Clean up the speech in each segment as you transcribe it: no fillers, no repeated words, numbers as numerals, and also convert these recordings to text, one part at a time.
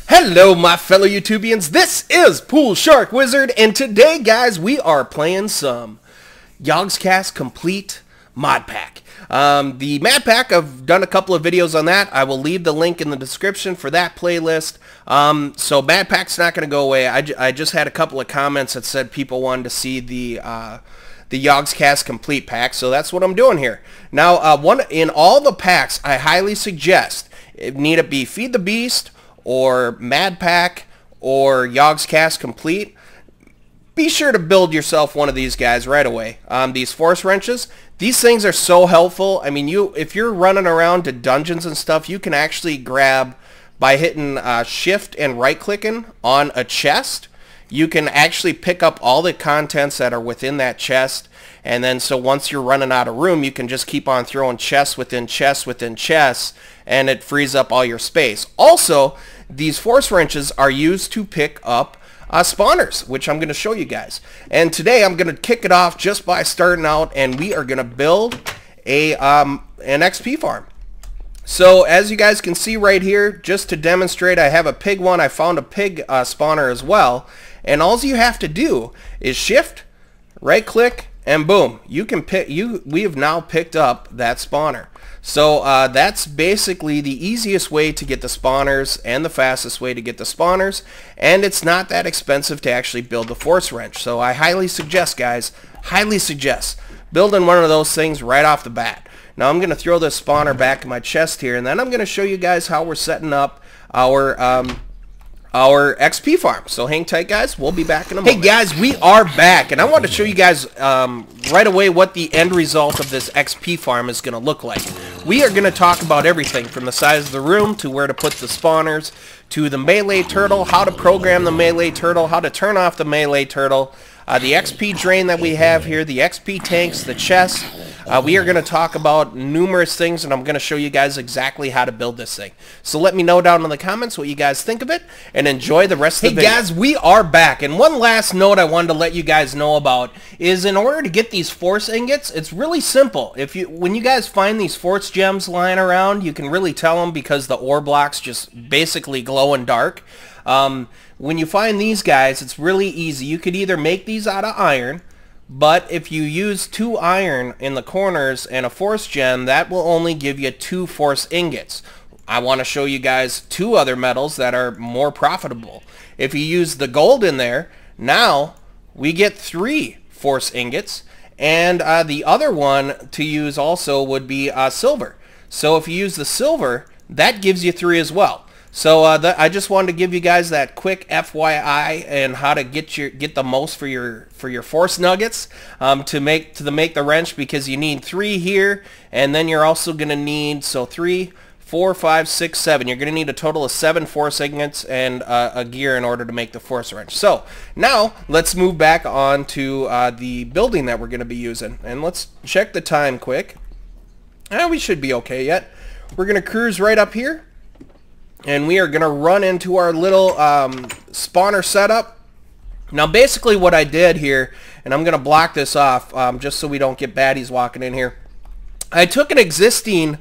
Hello my fellow YouTubians, this is PoolSharkWizard, and today guys we are playing some Yogscast Complete Mod Pack. The Mod Pack, I've done a couple of videos on that. I will leave the link in the description for that playlist. So Mod Pack's not going to go away. I just had a couple of comments that said people wanted to see the Yogscast Complete Pack, so that's what I'm doing here. Now, in all the packs, I highly suggest, need it be Feed the Beast, or Mad Pack, or Yogscast Complete, be sure to build yourself one of these guys right away. These force wrenches, these things are so helpful. I mean, if you're running around to dungeons and stuff, you can actually grab, by hitting shift and right clicking on a chest, you can actually pick up all the contents that are within that chest, and then so once you're running out of room, you can just keep on throwing chests within chests within chests, and it frees up all your space. Also, these force wrenches are used to pick up spawners, which I'm going to show you guys. And today I'm going to kick it off just by starting out, and we are going to build an XP farm. So as you guys can see right here, just to demonstrate, I have a pig one. I found a pig spawner as well, and all you have to do is shift, right click, and boom, you can pick. We have now picked up that spawner. So that's basically the easiest way to get the spawners and the fastest way to get the spawners, and it's not that expensive to actually build the force wrench. So I highly suggest, guys, building one of those things right off the bat. Now I'm going to throw this spawner back in my chest here, and then I'm going to show you guys how we're setting up our XP farm. So hang tight, guys. We'll be back in a moment. Hey guys, we are back, and I want to show you guys right away what the end result of this XP farm is going to look like. We are going to talk about everything from the size of the room to where to put the spawners to the melee turtle, how to program the melee turtle, how to turn off the melee turtle, the XP drain that we have here, the XP tanks, the chests. We are going to talk about numerous things, and I'm going to show you guys exactly how to build this thing. So let me know down in the comments what you guys think of it, and enjoy the rest of the video. Hey guys, we are back, and one last note I wanted to let you guys know about is in order to get these force ingots, it's really simple. When you guys find these force gems lying around, you can really tell them because the ore blocks just basically glow in dark. When you find these guys, it's really easy. You could either make these out of iron, but if you use 2 iron in the corners and a force gem, that will only give you 2 force ingots. I want to show you guys 2 other metals that are more profitable. If you use the gold in there, now we get 3 force ingots, and the other one to use also would be silver. So if you use the silver, that gives you 3 as well. So I just wanted to give you guys that quick FYI and how to get the most for your force nuggets to make the wrench, because you need 3 here, and then you're also going to need 3, 4, 5, 6, 7. You're going to need a total of 7 force ingots and a gear in order to make the force wrench. So now let's move back on to the building that we're going to be using, and let's check the time quick. We should be okay yet. We're going to cruise right up here, and we are going to run into our little spawner setup. Now basically what I did here, and I'm going to block this off just so we don't get baddies walking in here. I took an existing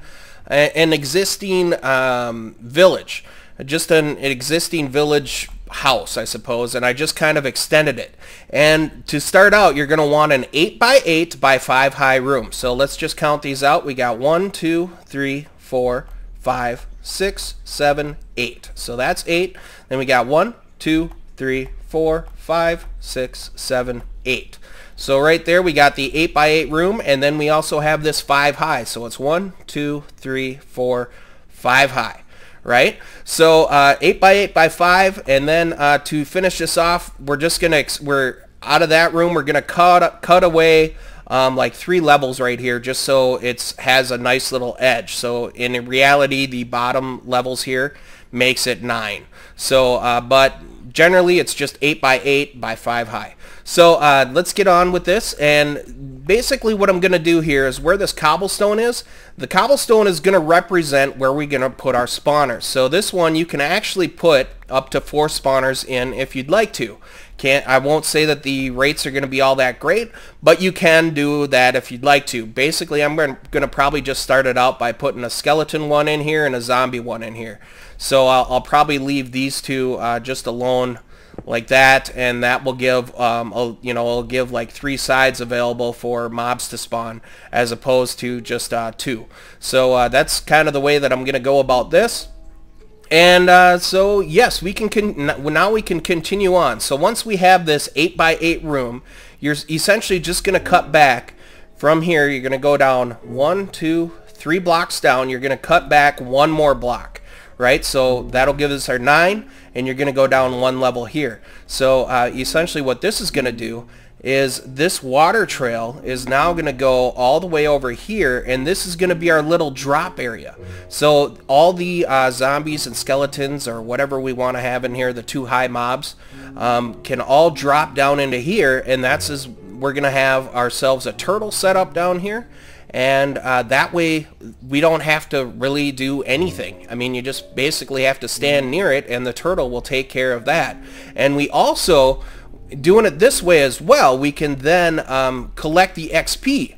village, just an existing village house, I suppose, and I just kind of extended it. And to start out, you're going to want an 8x8 by 5 high room. So let's just count these out. We got 1, 2, 3, 4, 5, 6, 7, 8. So that's 8. Then we got 1, 2, 3, 4, 5, 6, 7, 8. So right there we got the 8x8 room, and then we also have this 5 high. So it's 1, 2, 3, 4, 5 high. Right? So 8x8 by 5, and then to finish this off, we're out of that room. We're gonna cut away like 3 levels right here, just so it has a nice little edge. So in reality, the bottom levels here makes it 9. So but generally it's just 8x8 by 5 high. So let's get on with this, and basically what I'm going to do here is where this cobblestone is, the cobblestone is going to represent where we're going to put our spawners. So this one you can actually put up to 4 spawners in if you'd like to. I won't say that the rates are going to be all that great, but you can do that if you'd like to. Basically, I'm going to probably just start it out by putting a skeleton one in here and a zombie one in here. So I'll probably leave these two just alone like that, and that will give it'll give like 3 sides available for mobs to spawn as opposed to just 2. So that's kind of the way that I'm going to go about this. And so yes, we can now we can continue on. So once we have this 8x8 room, you're essentially just going to cut back from here. You're going to go down 1, 2, 3 blocks down. You're going to cut back 1 more block, right? So that'll give us our 9, and you're going to go down 1 level here. So essentially what this is going to do is this water trail is now going to go all the way over here, and this is going to be our little drop area. So all the zombies and skeletons or whatever we want to have in here, the 2 high mobs, can all drop down into here, and we're going to have ourselves a turtle set up down here. And that way we don't have to really do anything. I mean, you just basically have to stand near it, and the turtle will take care of that. And we also, doing it this way as well, we can then collect the XP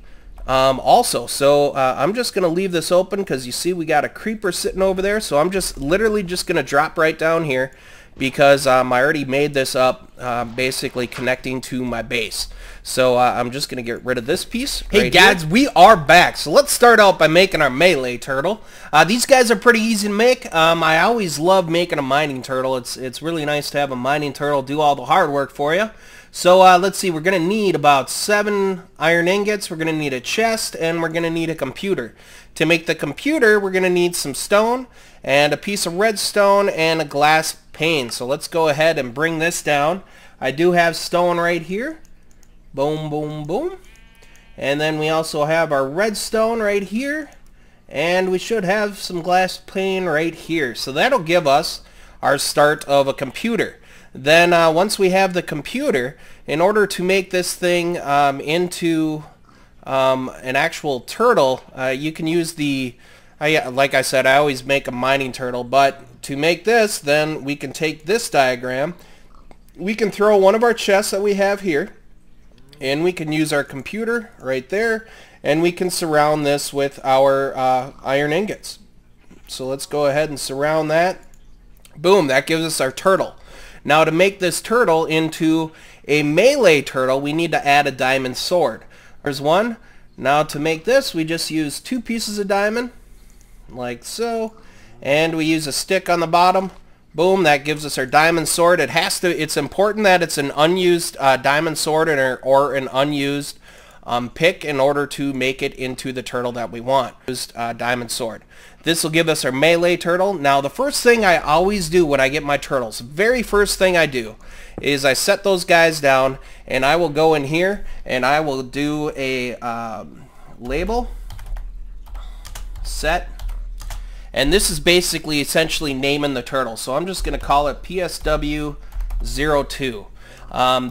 also. So I'm just going to leave this open because you see we got a creeper sitting over there. So I'm just literally just going to drop right down here because I already made this up basically connecting to my base. So I'm just going to get rid of this piece. Hey guys, we are back. So let's start out by making our melee turtle. These guys are pretty easy to make. I always love making a mining turtle. It's really nice to have a mining turtle do all the hard work for you. So let's see, we're going to need about 7 iron ingots, we're going to need a chest, and we're going to need a computer. To make the computer, we're going to need some stone, and a piece of redstone, and a glass pane. So let's go ahead and bring this down. I do have stone right here. Boom, boom, boom. And then we also have our redstone right here. And we should have some glass pane right here. So that'll give us our start of a computer. Then once we have the computer, in order to make this thing into an actual turtle, you can use like I said, I always make a mining turtle, but to make this, then we can take this diagram. We can throw one of our chests that we have here, and we can use our computer right there, and we can surround this with our iron ingots. So let's go ahead and surround that. Boom, that gives us our turtle. Now to make this turtle into a melee turtle, we need to add a diamond sword. There's one. Now to make this, we just use 2 pieces of diamond, like so, and we use a stick on the bottom. Boom, that gives us our diamond sword. It's important that it's an unused diamond sword or an unused pick in order to make it into the turtle that we want. Diamond sword. This will give us our melee turtle. Now the first thing I always do when I get my turtles, very first thing I do is I set those guys down, and I will go in here and I will do a label set. And this is basically essentially naming the turtle. So I'm just going to call it PSW02.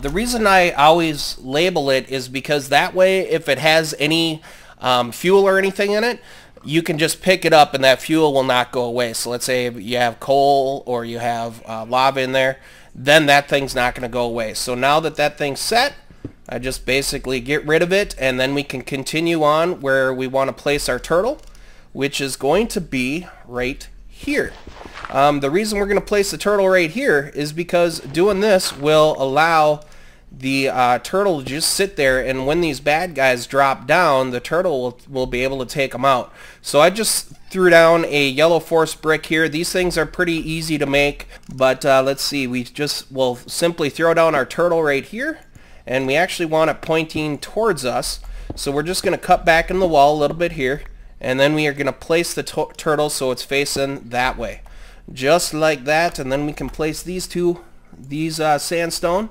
The reason I always label it is because that way if it has any fuel or anything in it, you can just pick it up and that fuel will not go away. So let's say you have coal or you have lava in there, then that thing's not going to go away. So now that that thing's set, I just basically get rid of it, and then we can continue on where we want to place our turtle, which is going to be right here. The reason we're going to place the turtle right here is because doing this will allow the turtle to just sit there, and when these bad guys drop down, the turtle will be able to take them out. So I just threw down a yellow force brick here. These things are pretty easy to make, but let's see, we'll simply throw down our turtle right here, and we actually want it pointing towards us. So we're just going to cut back in the wall a little bit here, and then we are going to place the turtle so it's facing that way, just like that. And then we can place these sandstone,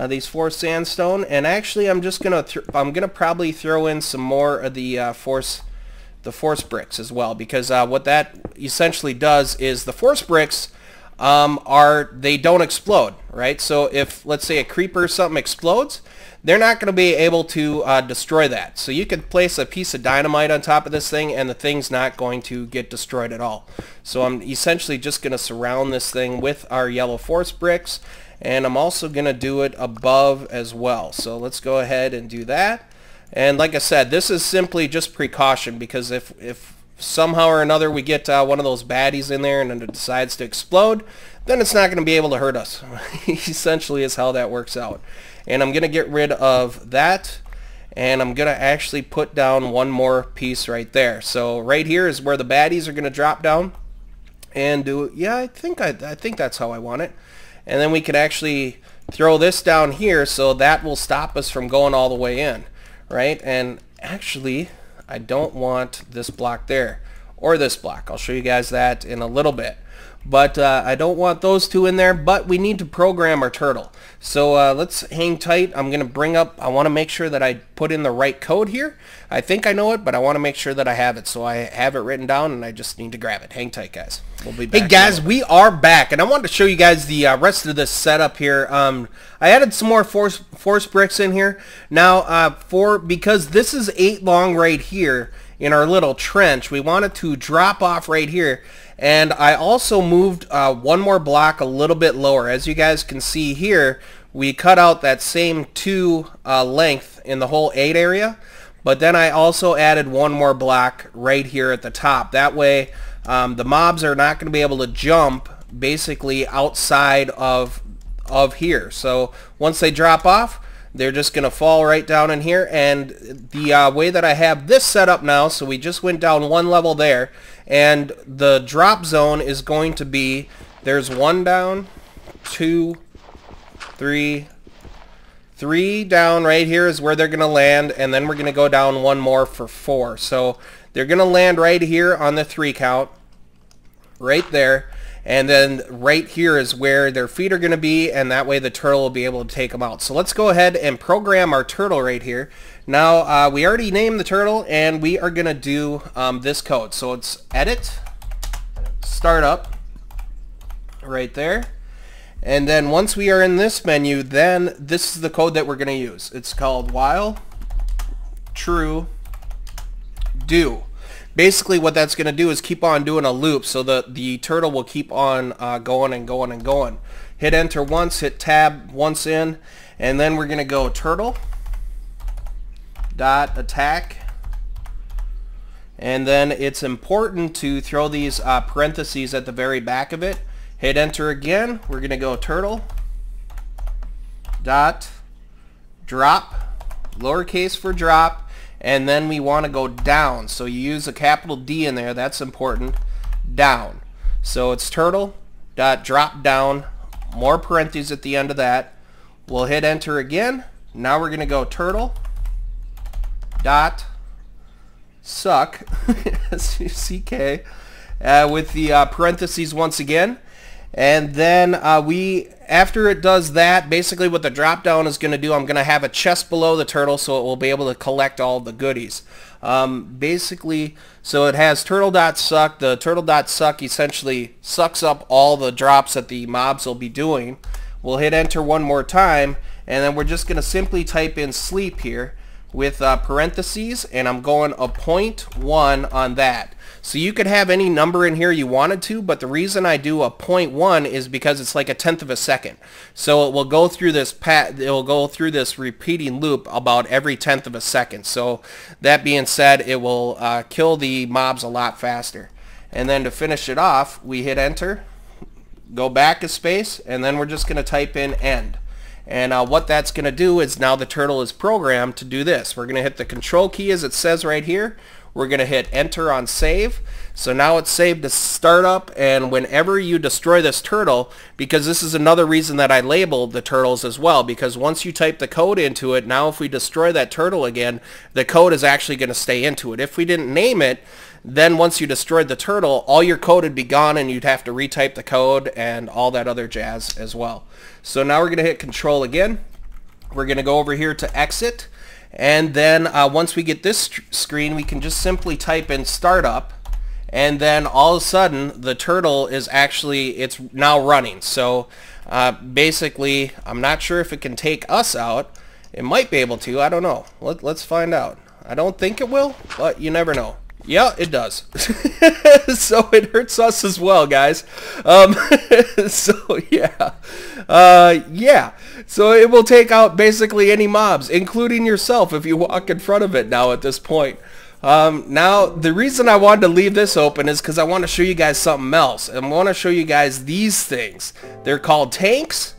these 4 sandstone, and actually I'm gonna probably throw in some more of the force bricks as well, because what that essentially does is the force bricks they don't explode, right? So if, let's say, a creeper or something explodes, they're not going to be able to destroy that. So you could place a piece of dynamite on top of this thing and the thing's not going to get destroyed at all. So I'm essentially just going to surround this thing with our yellow force bricks, and I'm also going to do it above as well. So let's go ahead and do that. And like I said, this is simply just precaution, because if somehow or another we get one of those baddies in there and then it decides to explode, then it's not going to be able to hurt us. Essentially is how that works out. And I'm going to get rid of that, and I'm going to actually put down one more piece right there. So right here is where the baddies are going to drop down and do, yeah, I think that's how I want it. And then we can actually throw this down here, so that will stop us from going all the way in, right? And actually, I don't want this block there or this block. I'll show you guys that in a little bit. But I don't want those two in there, but we need to program our turtle. So let's hang tight. I'm going to bring up, I want to make sure that I put in the right code here. I think I know it, but I want to make sure that I have it. So I have it written down, and I just need to grab it. Hang tight, guys. We'll be back. Hey, guys, we are back, and I wanted to show you guys the rest of this setup here. I added some more force bricks in here. Now, because this is 8 long right here in our little trench, we wanted to drop off right here. And I also moved one more block a little bit lower. As you guys can see here, we cut out that same 2 length in the whole 8 area, but then I also added one more block right here at the top. That way the mobs are not going to be able to jump basically outside of here. So once they drop off, they're just going to fall right down in here. And the way that I have this set up now, so we just went down 1 level there, and the drop zone is going to be, there's 1 down, 2, 3 down right here is where they're going to land, and then we're going to go down 1 more for 4. So they're going to land right here on the 3 count, right there. And then right here is where their feet are going to be, and that way the turtle will be able to take them out. So let's go ahead and program our turtle right here. Now, we already named the turtle, and we are going to do this code. So it's edit, startup, right there. And then once we are in this menu, then this is the code that we're going to use. It's called while true do. Basically what that's going to do is keep on doing a loop, so the turtle will keep on going and going and going. Hit enter once, hit tab once in, and then we're going to go turtle dot attack, and then it's important to throw these parentheses at the very back of it. Hit enter again. We're going to go turtle dot drop, lowercase for drop, and then we want to go down. So you use a capital D in there. That's important. Down. So it's turtle dot drop down, more parentheses at the end of that. We'll hit enter again. Now we're going to go turtle dot suck, S-U-C-K, with the parentheses once again. And then after it does that, basically what the drop down is going to do, I'm going to have a chest below the turtle so it will be able to collect all the goodies. Basically, so it has turtle.suck. The turtle.suck essentially sucks up all the drops that the mobs will be doing. We'll hit enter one more time, and then we're just going to simply type in sleep here with parentheses, and I'm going a 0.1 on that. So you could have any number in here you wanted to, but the reason I do a 0.1 is because it's like 1/10 of a second. So it will go through this repeating loop about every 1/10 of a second. So that being said, it will kill the mobs a lot faster. And then to finish it off, we hit enter, go back a space, and then we're just going to type in end. And what that's going to do is now the turtle is programmed to do this. We're going to hit the control key as it says right here. We're going to hit enter on save. So now it's saved to startup, and whenever you destroy this turtle, because this is another reason that I labeled the turtles as well, because once you type the code into it, now if we destroy that turtle again, the code is actually going to stay into it. If we didn't name it, then once you destroyed the turtle, all your code would be gone and you'd have to retype the code and all that other jazz as well. So now we're going to hit control again. We're going to go over here to exit. And then once we get this screen, we can just simply type in startup, and then all of a sudden the turtle is actually, it's now running. So basically, I'm not sure if it can take us out. It might be able to. I don't know. Let's find out. I don't think it will, but you never know. Yeah, it does. So it hurts us as well, guys. So yeah. Yeah. So it will take out basically any mobs, including yourself if you walk in front of it now at this point. Now, the reason I wanted to leave this open is because I want to show you guys something else. I want to show you guys these things. They're called tanks,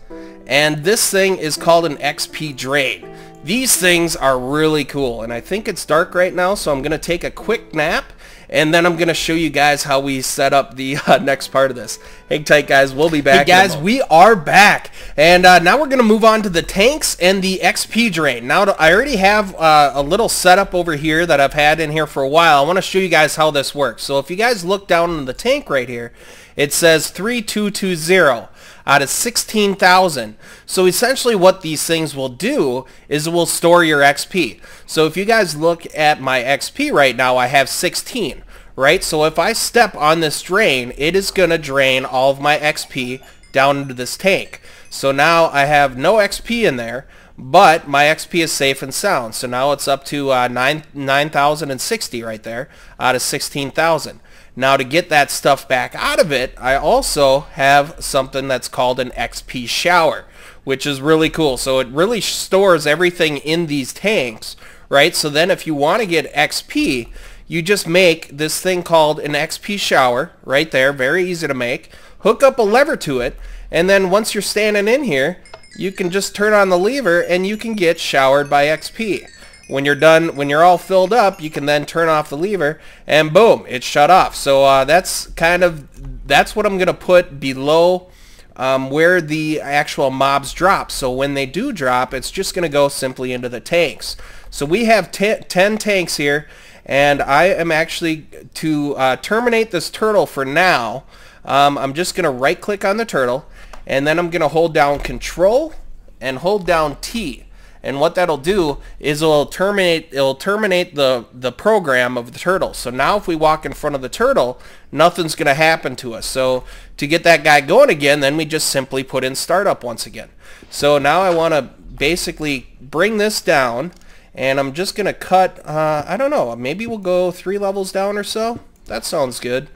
and this thing is called an XP drain. These things are really cool, and I think it's dark right now, so I'm going to take a quick nap, and then I'm going to show you guys how we set up the next part of this. Hang tight, guys. We'll be back. Hey, guys, we are back, and now we're going to move on to the tanks and the XP drain. Now, I already have a little setup over here that I've had in here for a while. I want to show you guys how this works. So if you guys look down in the tank right here, it says 3220. Out of 16,000. So essentially what these things will do is it will store your XP. So if you guys look at my XP right now, I have 16, right? So if I step on this drain, it is going to drain all of my XP down into this tank. So now I have no XP in there, but my XP is safe and sound. So now it's up to 9,060 right there out of 16,000. Now to get that stuff back out of it, I also have something that's called an XP shower, which is really cool. So it really stores everything in these tanks, right? So then if you want to get XP, you just make this thing called an XP shower right there. Very easy to make. Hook up a lever to it, and then once you're standing in here, you can just turn on the lever and you can get showered by XP. When you're done, when you're all filled up, you can then turn off the lever and boom, it's shut off. So that's what I'm gonna put below where the actual mobs drop. So when they do drop, it's just gonna go simply into the tanks. So we have 10 tanks here, and I am actually to terminate this turtle for now. I'm just gonna right click on the turtle, and then I'm gonna hold down Control and hold down T. And what that'll do is it'll terminate the program of the turtle. So now if we walk in front of the turtle, nothing's going to happen to us. So to get that guy going again, then we just simply put in startup once again. So now I want to basically bring this down, and I'm just going to cut, I don't know, maybe we'll go 3 levels down or so. That sounds good.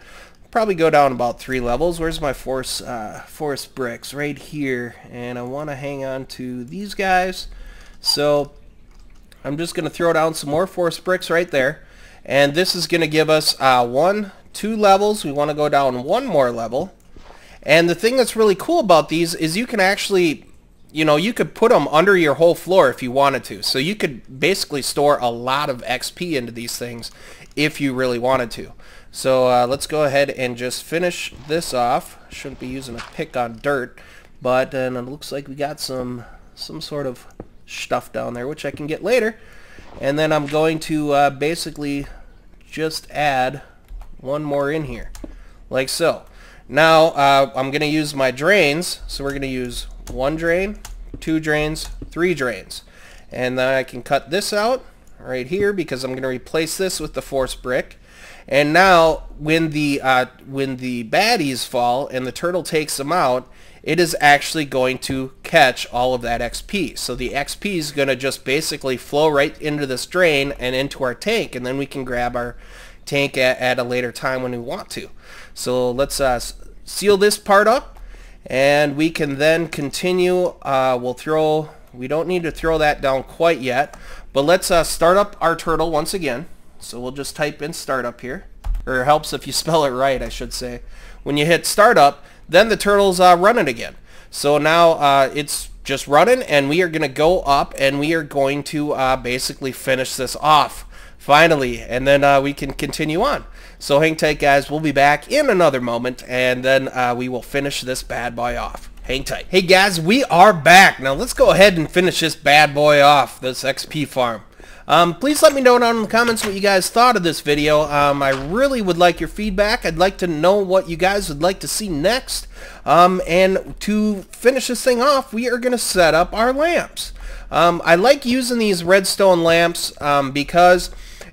Probably go down about 3 levels. Where's my forest bricks? Right here. And I want to hang on to these guys. So I'm just going to throw down some more forest bricks right there, and this is going to give us 2 levels. We want to go down 1 more level, and the thing that's really cool about these is you can actually, you could put them under your whole floor if you wanted to. So you could basically store a lot of XP into these things if you really wanted to. So let's go ahead and just finish this off. Shouldn't be using a pick on dirt, but then it looks like we got some sort of stuff down there, which I can get later. And then I'm going to basically just add 1 more in here, like so. Now I'm going to use my drains. So we're going to use 1 drain, 2 drains, 3 drains. And then I can cut this out right here because I'm going to replace this with the forest brick. And now when the baddies fall and the turtle takes them out, it is actually going to catch all of that XP. So the XP is going to just basically flow right into this drain and into our tank, and then we can grab our tank at a later time when we want to. So let's seal this part up, and we can then continue. We don't need to throw that down quite yet, but let's start up our turtle once again. So we'll just type in startup here, or it helps if you spell it right, I should say. When you hit startup, then the turtle's running again. So now it's just running, and we are going to go up, and we are going to basically finish this off finally, and then we can continue on. So hang tight, guys. We'll be back in another moment, and then we will finish this bad boy off. Hang tight. Hey guys, we are back. Now let's go ahead and finish this bad boy off, this XP farm. Please let me know down in the comments what you guys thought of this video. I really would like your feedback. I'd like to know what you guys would like to see next. And to finish this thing off, we are going to set up our lamps. I like using these redstone lamps because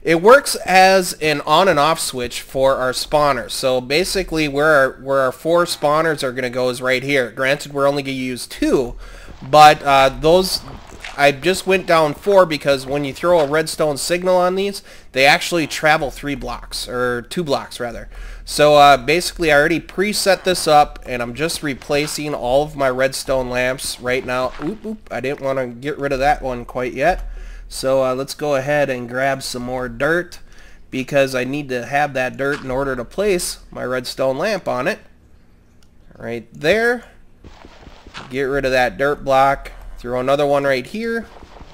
It works as an on and off switch for our spawners. So basically where our 4 spawners are going to go is right here. Granted, we're only going to use 2, but those, I just went down 4 because when you throw a redstone signal on these, they actually travel 3 blocks, or 2 blocks rather. So basically I already preset this up, and I'm just replacing all of my redstone lamps right now. Oop, I didn't want to get rid of that one quite yet. So let's go ahead and grab some more dirt, because I need to have that dirt in order to place my redstone lamp on it. Right there. Get rid of that dirt block. Throw another one right here.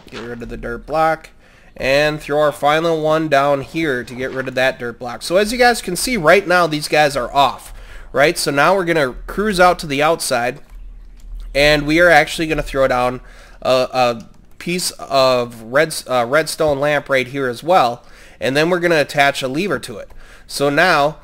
Get rid of the dirt block. And throw our final one down here to get rid of that dirt block. So as you guys can see right now, these guys are off. Right? So now we're going to cruise out to the outside. And we are actually going to throw down a piece of redstone lamp right here as well, and then we're going to attach a lever to it. So now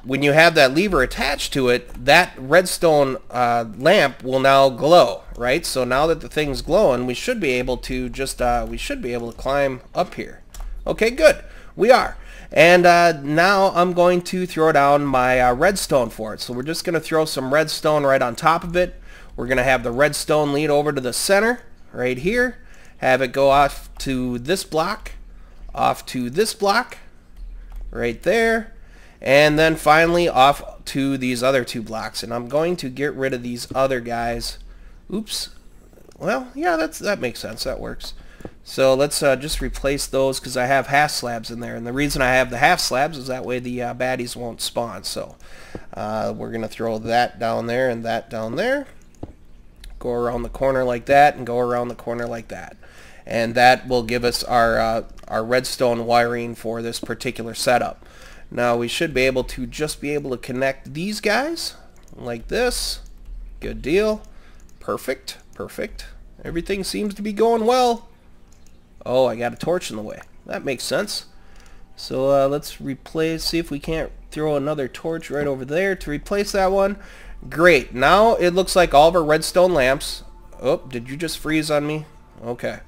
when you have that lever attached to it, that redstone lamp will now glow, right? So now that the thing's glowing, we should be able to just climb up here. Okay, good, we are. And now I'm going to throw down my redstone for it. So we're just going to throw some redstone right on top of it. We're going to have the redstone lead over to the center right here, have it go off to this block, off to this block right there, and then finally off to these other 2 blocks. And I'm going to get rid of these other guys. Oops. Well, yeah, that makes sense. That works. So let's just replace those, because I have half slabs in there, and the reason I have the half slabs is that way the baddies won't spawn. So we're gonna throw that down there and that down there. Go around the corner like that, and go around the corner like that, and that will give us our redstone wiring for this particular setup. Now we should be able to connect these guys like this. Good deal. Perfect. Everything seems to be going well. Oh, I got a torch in the way. That makes sense. So let's see if we can't throw another torch right over there to replace that one. Great. Now it looks like all of our redstone lamps... Oh, did you just freeze on me? Okay.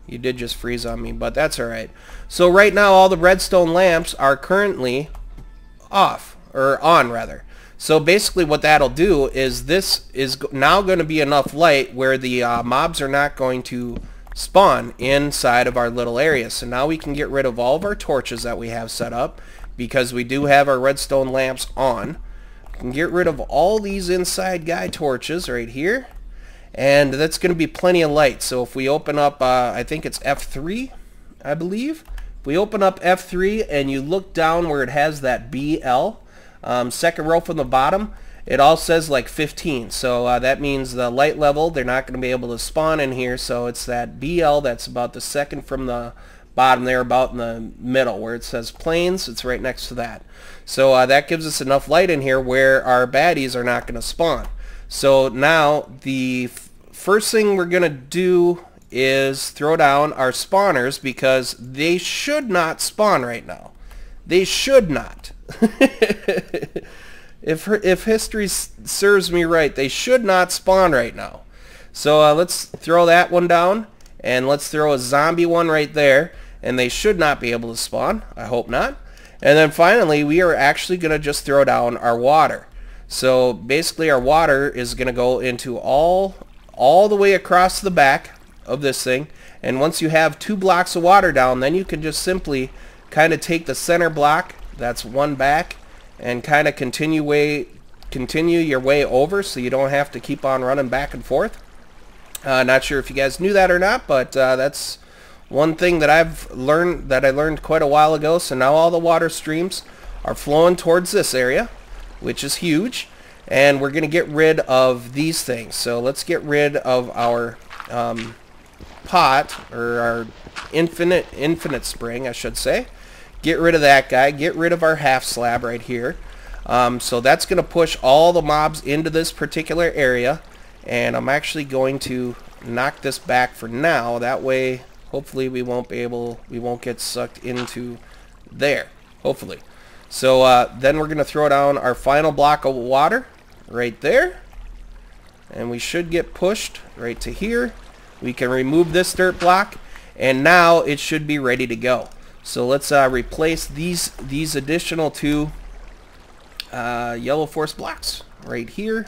You did just freeze on me, but that's alright. So right now all the redstone lamps are currently off, or on rather. So basically what that'll do is this is now going to be enough light where the mobs are not going to spawn inside of our little area. So now we can get rid of all of our torches that we have set up, because we do have our redstone lamps on. Can get rid of all these inside guy torches right here, and that's going to be plenty of light. So if we open up I think it's F3, I believe. If we open up F3 and you look down where it has that BL, second row from the bottom, it all says like 15. So that means the light level, they're not going to be able to spawn in here. So it's that BL that's about the second from the bottom there, about in the middle where it says planes. It's right next to that. So that gives us enough light in here where our baddies are not going to spawn. So now the first thing we're going to do is throw down our spawners, because they should not spawn right now. They should not. If history serves me right, they should not spawn right now. So let's throw that one down, and let's throw a zombie one right there, and they should not be able to spawn. I hope not. And then finally we are actually going to just throw down our water. So basically our water is going to go into all the way across the back of this thing, and once you have 2 blocks of water down, then you can just simply kind of take the center block, that's one back, and kind of continue your way over, so you don't have to keep on running back and forth. Not sure if you guys knew that or not, but that's one thing that I learned quite a while ago. So now all the water streams are flowing towards this area, which is huge, and we're going to get rid of these things. So let's get rid of our pot, or our infinite spring, I should say. Get rid of that guy. Get rid of our half slab right here. So that's going to push all the mobs into this particular area, and I'm actually going to knock this back for now. That way, hopefully we won't get sucked into there. Hopefully. So then we're going to throw down our final block of water right there, and we should get pushed right to here. We can remove this dirt block, and now it should be ready to go. So let's replace these additional 2 yellow force blocks right here.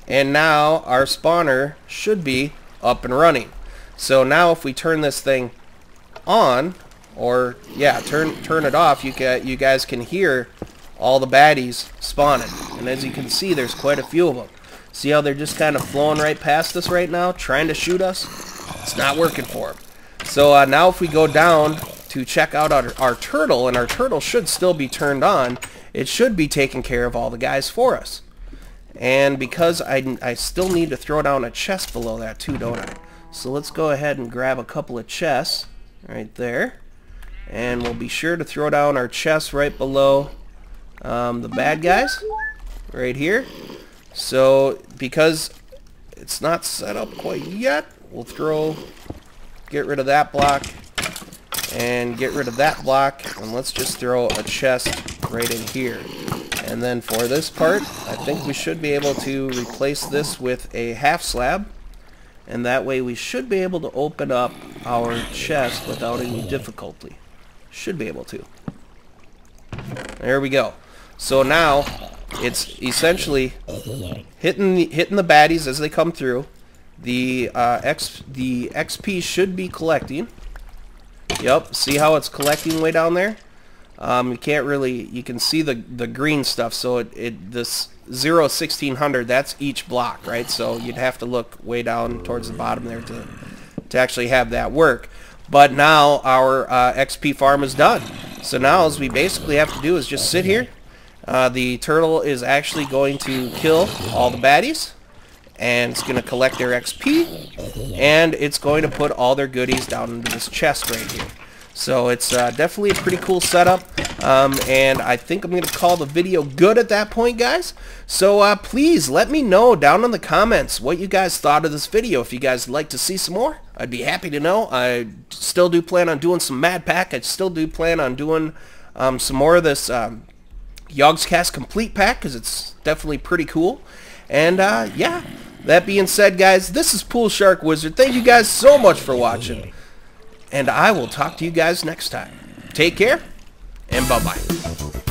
And now our spawner should be up and running. So now if we turn this thing on, or yeah, turn it off, you guys can hear all the baddies spawning. And as you can see, there's quite a few of them. See how they're just kind of flowing right past us right now, trying to shoot us? It's not working for them. So now if we go down to check out our turtle, and our turtle should still be turned on, it should be taking care of all the guys for us. And because I still need to throw down a chest below that too, don't I? So let's go ahead and grab a couple of chests right there. And we'll be sure to throw down our chests right below the bad guys right here. So because it's not set up quite yet, we'll get rid of that block and get rid of that block, and let's just throw a chest right in here. And then for this part, I think we should be able to replace this with a half slab, and that way we should be able to open up our chest without any difficulty. Should be able to. There we go. So now it's essentially hitting the baddies as they come through. The XP should be collecting. Yep, see how it's collecting way down there? You can't really, you can see the green stuff, so this 0 1600, that's each block, right? So you'd have to look way down towards the bottom there to actually have that work. But now our XP farm is done. So now all we basically have to do is just sit here. The turtle is actually going to kill all the baddies, and it's going to collect their XP, and it's going to put all their goodies down into this chest right here. So it's definitely a pretty cool setup, and I think I'm going to call the video good at that point, guys. So please let me know down in the comments what you guys thought of this video. If you guys would like to see some more, I'd be happy to know. I still do plan on doing some Mad Pack. I still do plan on doing some more of this Yogscast Complete Pack, because it's definitely pretty cool. And yeah, that being said, guys, this is PoolSharkWizard. Thank you guys so much for watching, and I will talk to you guys next time. Take care, and bye-bye.